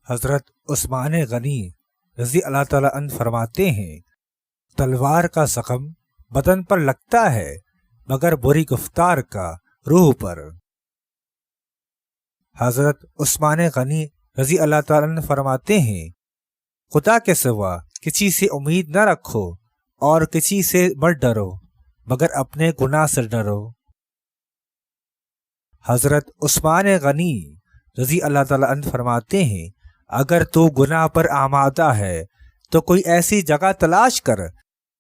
حضرت عثمان غنی رضی اللہ تعالیٰ عنہ فرماتے ہیں، تلوار کا زخم بدن پر لگتا ہے مگر بری گفتار کا روح پر۔ حضرت عثمان غنی رضی اللہ تعالیٰ عنہ فرماتے ہیں، خدا کے سوا کسی سے امید نہ رکھو اور کسی سے مت ڈرو مگر اپنے گناہ سے ڈرو۔ حضرت عثمان غنی رضی اللہ تعالیٰ عنہ فرماتے ہیں، اگر تو گناہ پر آمادہ ہے تو کوئی ایسی جگہ تلاش کر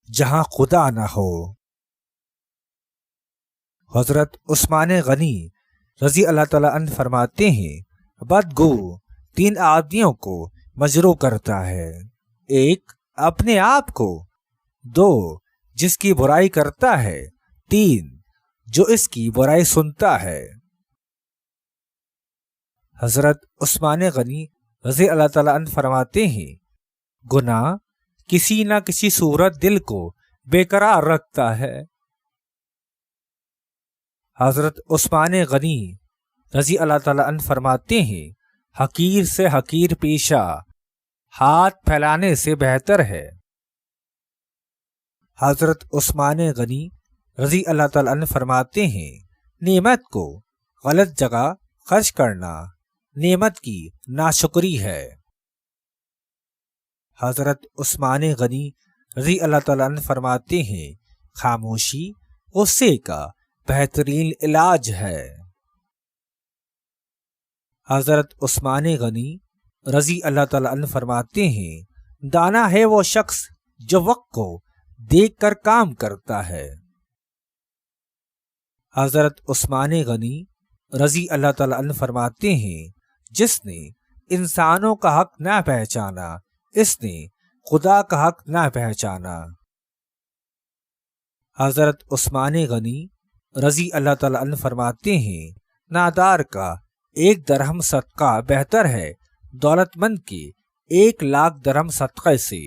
جہاں خدا نہ ہو۔ حضرت عثمان غنی رضی اللہ تعالیٰ عنہ فرماتے ہیں، بدگو 3 آدمیوں کو مجروح کرتا ہے، 1 اپنے آپ کو، 2 جس کی برائی کرتا ہے، 3 جو اس کی برائی سنتا ہے۔ حضرت عثمان غنی رضی اللہ تعالیٰ عنہ فرماتے ہیں، گناہ کسی نہ کسی صورت دل کو بے قرار رکھتا ہے۔ حضرت عثمان غنی رضی اللہ تعالیٰ عنہ فرماتے ہیں، حقیر سے حقیر پیشہ ہاتھ پھیلانے سے بہتر ہے۔ حضرت عثمان غنی رضی اللہ تعالیٰ عنہ فرماتے ہیں، نعمت کو غلط جگہ خرچ کرنا نعمت کی ناشکری ہے۔ حضرت عثمان غنی رضی اللہ تعالیٰ عنہ فرماتے ہیں، خاموشی غصے کا بہترین علاج ہے۔ حضرت عثمان غنی رضی اللہ تعالیٰ عنہ فرماتے ہیں، دانا ہے وہ شخص جو وقت کو دیکھ کر کام کرتا ہے۔ حضرت عثمان غنی رضی اللہ تعالیٰ عنہ فرماتے ہیں، جس نے انسانوں کا حق نہ پہچانا اس نے خدا کا حق نہ پہچانا۔ حضرت عثمان غنی رضی اللہ تعالیٰ عنہ فرماتے ہیں، نادار کا 1 درہم صدقہ بہتر ہے دولت مند کے 1 لاکھ درہم صدقے سے۔